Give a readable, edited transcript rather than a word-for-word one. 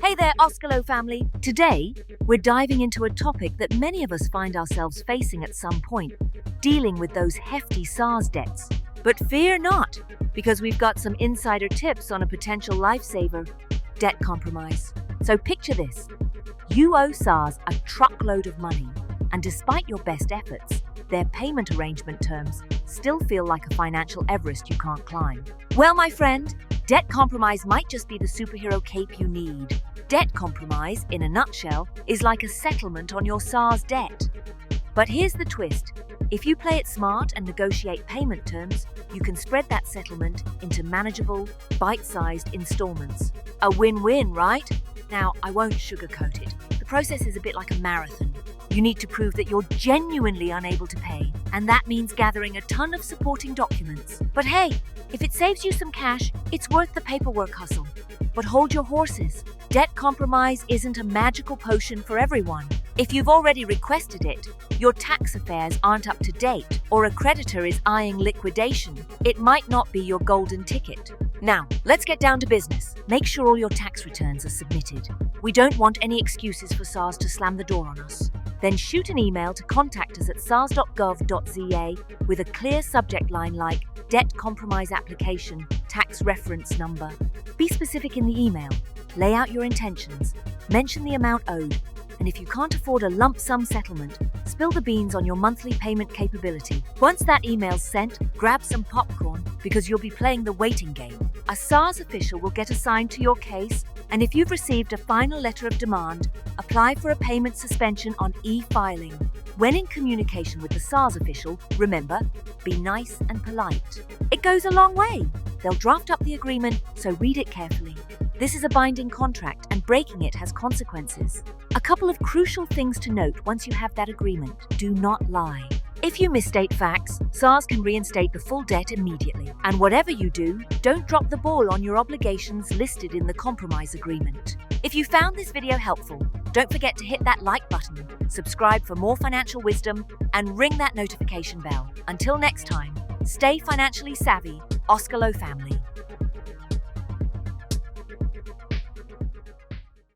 Hey there, Oscalo family! Today, we're diving into a topic that many of us find ourselves facing at some point, dealing with those hefty SARS debts. But fear not, because we've got some insider tips on a potential lifesaver, debt compromise. So picture this. You owe SARS a truckload of money, and despite your best efforts, their payment arrangement terms still feel like a financial Everest you can't climb. Well, my friend, debt compromise might just be the superhero cape you need. Debt compromise, in a nutshell, is like a settlement on your SARS debt. But here's the twist. If you play it smart and negotiate payment terms, you can spread that settlement into manageable, bite-sized installments. A win-win, right? Now, I won't sugarcoat it. The process is a bit like a marathon. You need to prove that you're genuinely unable to pay, and that means gathering a ton of supporting documents. But hey, if it saves you some cash, it's worth the paperwork hustle. But hold your horses. Debt compromise isn't a magical potion for everyone. If you've already requested it, your tax affairs aren't up to date, or a creditor is eyeing liquidation, it might not be your golden ticket. Now, let's get down to business. Make sure all your tax returns are submitted. We don't want any excuses for SARS to slam the door on us. Then shoot an email to contact us at sars.gov.za with a clear subject line like Debt Compromise Application, Tax Reference Number. Be specific in the email. Lay out your intentions. Mention the amount owed. And if you can't afford a lump sum settlement, spill the beans on your monthly payment capability. Once that email's sent, grab some popcorn because you'll be playing the waiting game. A SARS official will get assigned to your case, and if you've received a final letter of demand, apply for a payment suspension on e-filing. When in communication with the SARS official, remember, be nice and polite. It goes a long way. They'll draft up the agreement, so read it carefully. This is a binding contract, and breaking it has consequences. A couple of crucial things to note once you have that agreement. Do not lie. If you misstate facts, SARS can reinstate the full debt immediately. And whatever you do, don't drop the ball on your obligations listed in the compromise agreement. If you found this video helpful, don't forget to hit that like button, subscribe for more financial wisdom, and ring that notification bell. Until next time, stay financially savvy, Oscalo family.